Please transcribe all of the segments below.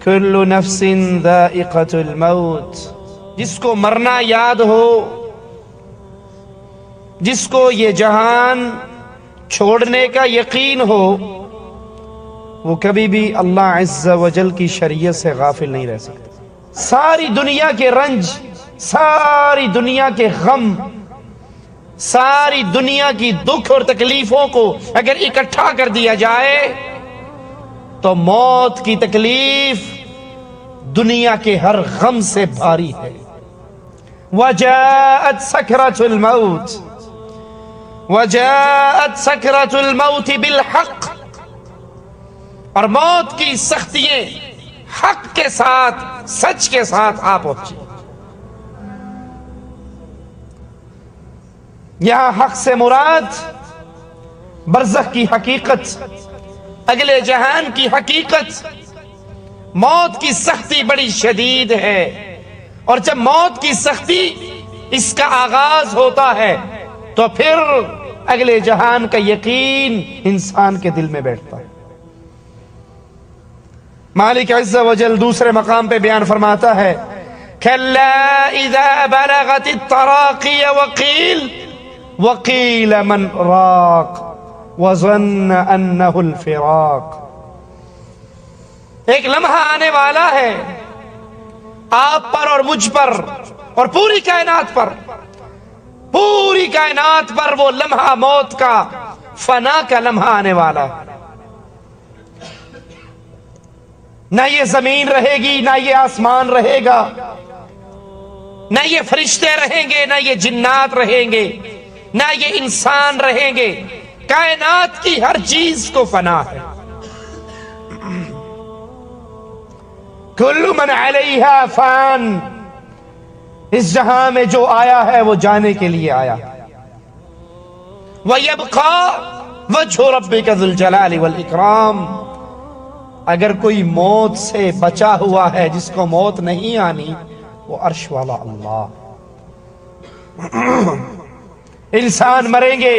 کل نفس ذائقۃ الموت، جس کو مرنا یاد ہو، جس کو یہ جہان چھوڑنے کا یقین ہو، وہ کبھی بھی اللہ عز و جل کی شریعت سے غافل نہیں رہ سکتا۔ ساری دنیا کے رنج، ساری دنیا کے غم، ساری دنیا کی دکھ اور تکلیفوں کو اگر اکٹھا کر دیا جائے تو موت کی تکلیف دنیا کے ہر غم سے بھاری ہے۔ وجاءت سکرۃ الموت، وجاءت سکرۃ الموت بالحق، اور موت کی سختیاں حق کے ساتھ، سچ کے ساتھ آ پہنچی۔ یہاں حق سے مراد برزخ کی حقیقت، اگلے جہان کی حقیقت۔ موت کی سختی بڑی شدید ہے، اور جب موت کی سختی اس کا آغاز ہوتا ہے تو پھر اگلے جہان کا یقین انسان کے دل میں بیٹھتا ہے۔ مالک عز و جل دوسرے مقام پہ بیان فرماتا ہے کلا اذا بلغت التراقی وقیل من راق وظن انہ الفراق۔ ایک لمحہ آنے والا ہے آپ پر اور مجھ پر اور پوری کائنات پر، پوری کائنات پر وہ لمحہ موت کا، فنا کا لمحہ آنے والا ہے۔ نہ یہ زمین رہے گی، نہ یہ آسمان رہے گا، نہ یہ فرشتے رہیں گے، نہ یہ جنات رہیں گے، نہ یہ انسان رہیں گے۔ کائنات کی ہر چیز کو فنا ہے۔ کل من علیہا فان، اس جہاں میں جو آیا ہے وہ جانے کے لیے آیا۔ وَيَبْقَى وَجْهُ رَبِّكَ ذُو الْجَلَالِ وَالْإِكْرَامِ، اگر کوئی موت سے بچا ہوا ہے، جس کو موت نہیں آنی، وہ عرش والا اللہ۔ انسان مریں گے،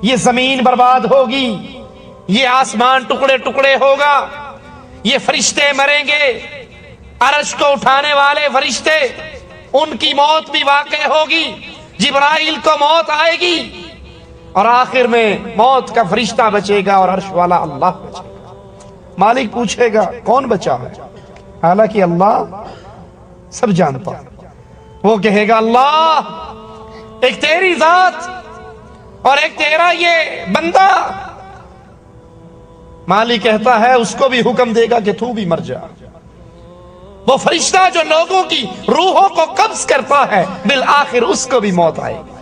یہ زمین برباد ہوگی، یہ آسمان ٹکڑے ٹکڑے ہوگا، یہ فرشتے مریں گے، عرش کو اٹھانے والے فرشتے، ان کی موت بھی واقع ہوگی، جبرائیل کو موت آئے گی، اور آخر میں موت کا فرشتہ بچے گا اور عرش والا اللہ بچے گا۔ مالک پوچھے گا کون بچا ہے؟ حالانکہ اللہ سب جانتا، وہ کہے گا اللہ، ایک تیری ذات اور ایک تیرا یہ بندہ۔ مالک کہتا ہے اس کو بھی حکم دے گا کہ تو بھی مر جا۔ وہ فرشتہ جو لوگوں کی روحوں کو قبض کرتا ہے، بالآخر اس کو بھی موت آئے گی۔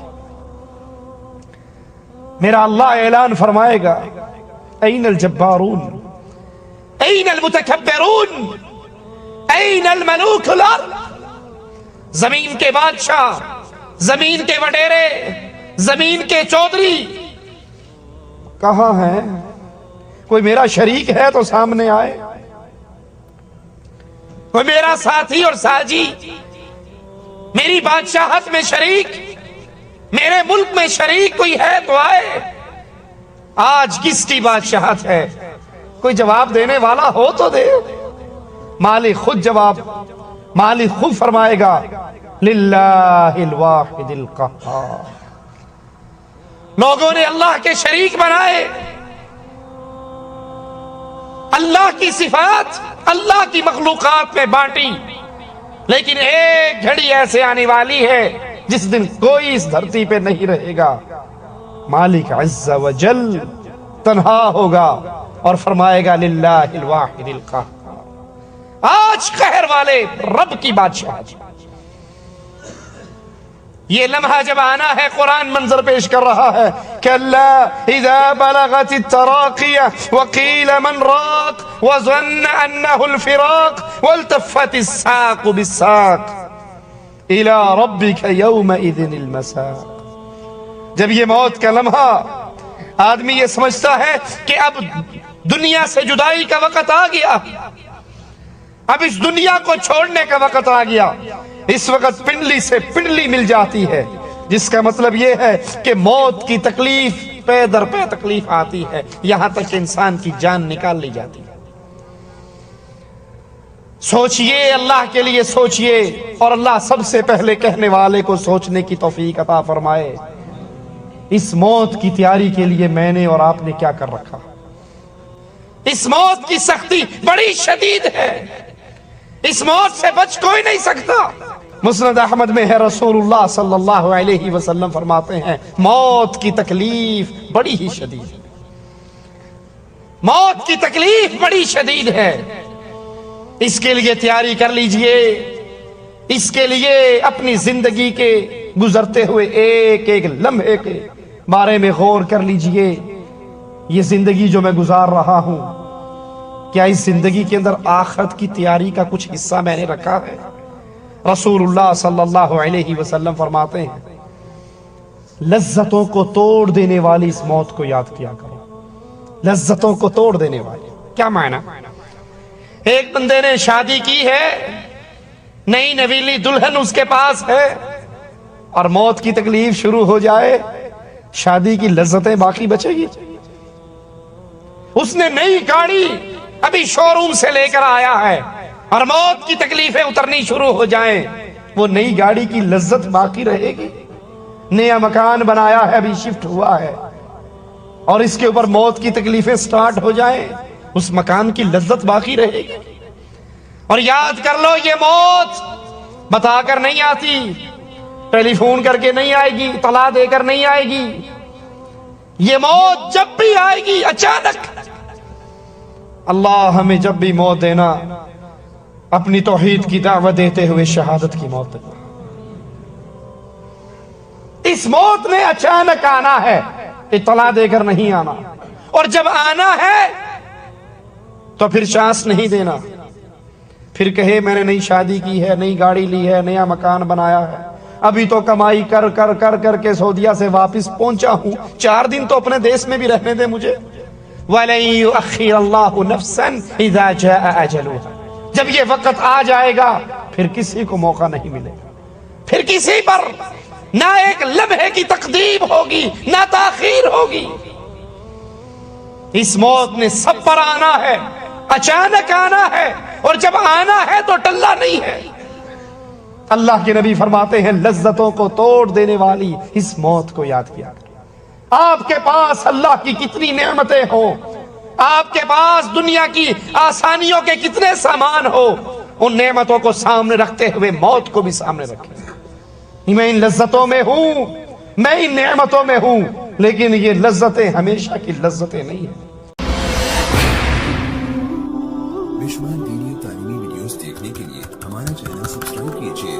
میرا اللہ اعلان فرمائے گا این الجبارون، این المتکبرون، این الملوک الارض، زمین کے بادشاہ، زمین کے وڈیرے، زمین کے چودھری کہاں ہیں؟ کوئی میرا شریک ہے تو سامنے آئے، کوئی میرا ساتھی اور ساجی، میری بادشاہت میں شریک، میرے ملک میں شریک کوئی ہے تو آئے۔ آج کس کی بادشاہت ہے؟ کوئی جواب دینے والا ہو تو دے۔ مالک خود جواب، مالک خود فرمائے گا للہ الواحد القہار۔ لوگوں نے اللہ کے شریک بنائے، اللہ کی صفات اللہ کی مخلوقات میں بانٹی، لیکن ایک گھڑی ایسے آنے والی ہے جس دن کوئی اس دھرتی پہ نہیں رہے گا، مالک عز و جل تنہا ہوگا اور فرمائے گا للہ الواحد القہار۔ آج قہر والے رب کی بادشاہت۔ یہ لمحہ جب آنا ہے، قرآن منظر پیش کر رہا ہے کلا اذا بلغت التراقی وقیل من راق وظن انہ الفراق والتفت الساق بالساق الى ربک یومئذ المساق۔ جب یہ موت کا لمحہ، آدمی یہ سمجھتا ہے کہ اب دنیا سے جدائی کا وقت آ گیا، اب اس دنیا کو چھوڑنے کا وقت آ گیا۔ اس وقت پنڈلی سے پنڈلی مل جاتی ہے، جس کا مطلب یہ ہے کہ موت کی تکلیف پے در پے تکلیف آتی ہے، یہاں تک کہ انسان کی جان نکال لی جاتی ہے۔ سوچئے، اللہ کے لیے سوچئے، اور اللہ سب سے پہلے کہنے والے کو سوچنے کی توفیق عطا فرمائے۔ اس موت کی تیاری کے لیے میں نے اور آپ نے کیا کر رکھا؟ اس موت کی سختی بڑی شدید ہے، اس موت سے بچ کوئی نہیں سکتا۔ مسند احمد میں ہے، رسول اللہ صلی اللہ علیہ وسلم فرماتے ہیں موت کی تکلیف بڑی ہی شدید ہے، موت کی تکلیف بڑی شدید ہے، اس کے لیے تیاری کر لیجئے، اس کے لیے اپنی زندگی کے گزرتے ہوئے ایک ایک لمحے کے بارے میں غور کر لیجئے۔ یہ زندگی جو میں گزار رہا ہوں، کیا اس زندگی کے اندر آخرت کی تیاری کا کچھ حصہ میں نے رکھا ہے؟ رسول اللہ صلی اللہ علیہ وسلم فرماتے ہیں لذتوں کو توڑ دینے والی اس موت کو یاد کیا کرو۔ لذتوں کو توڑ دینے والی کیا معنی؟ ایک بندے نے شادی کی ہے، نئی نویلی دلہن اس کے پاس ہے، اور موت کی تکلیف شروع ہو جائے، شادی کی لذتیں باقی بچے گی؟ اس نے نئی گاڑی ابھی شو روم سے لے کر آیا ہے اور موت کی تکلیفیں اترنی شروع ہو جائیں، وہ نئی گاڑی کی لذت باقی رہے گی؟ نیا مکان بنایا ہے، ابھی شفٹ ہوا ہے، اور اس کے اوپر موت کی تکلیفیں سٹارٹ ہو جائیں، اس مکان کی لذت باقی رہے گی؟ اور یاد کر لو، یہ موت بتا کر نہیں آتی، ٹیلی فون کر کے نہیں آئے گی، اطلاع دے کر نہیں آئے گی، یہ موت جب بھی آئے گی اچانک۔ اللہ ہمیں جب بھی موت دینا اپنی توحید کی دعوت دیتے ہوئے شہادت کی موت دینا۔ اس موت نے اچانک آنا ہے، اطلاع دے کر نہیں آنا، اور جب آنا ہے تو پھر چانس نہیں دینا، پھر کہے میں نے نئی شادی کی ہے، نئی گاڑی لی ہے، نیا مکان بنایا ہے، ابھی تو کمائی کر کر کر کر کے سعودیہ سے واپس پہنچا ہوں، 4 دن تو اپنے دیس میں بھی رہنے دے مجھے۔ وَلَن يُؤَخِّرَ اللَّهُ نَفْسًا إِذَا جَاءَ أَجَلُهَا، جب یہ وقت آ جائے گا پھر کسی کو موقع نہیں ملے گا، پھر کسی پر نہ ایک لمحے کی تقدیم ہوگی نہ تاخیر ہوگی۔ اس موت نے سب پر آنا ہے، اچانک آنا ہے، اور جب آنا ہے تو ٹلنا نہیں ہے۔ اللہ کے نبی فرماتے ہیں لذتوں کو توڑ دینے والی اس موت کو یاد کیا کریں۔ آپ کے پاس اللہ کی کتنی نعمتیں ہوں، آپ کے پاس دنیا کی آسانیوں کے کتنے سامان ہو، ان نعمتوں کو سامنے رکھتے ہوئے موت کو بھی سامنے رکھیں۔ میں ان لذتوں میں ہوں، میں ان نعمتوں میں ہوں، لیکن یہ لذتیں ہمیشہ کی لذتیں نہیں ہیں۔ وشوان دینی تعلیمی ویڈیوز دیکھنے کے لیے ہمارا چینل سبسکرائب کیجیے۔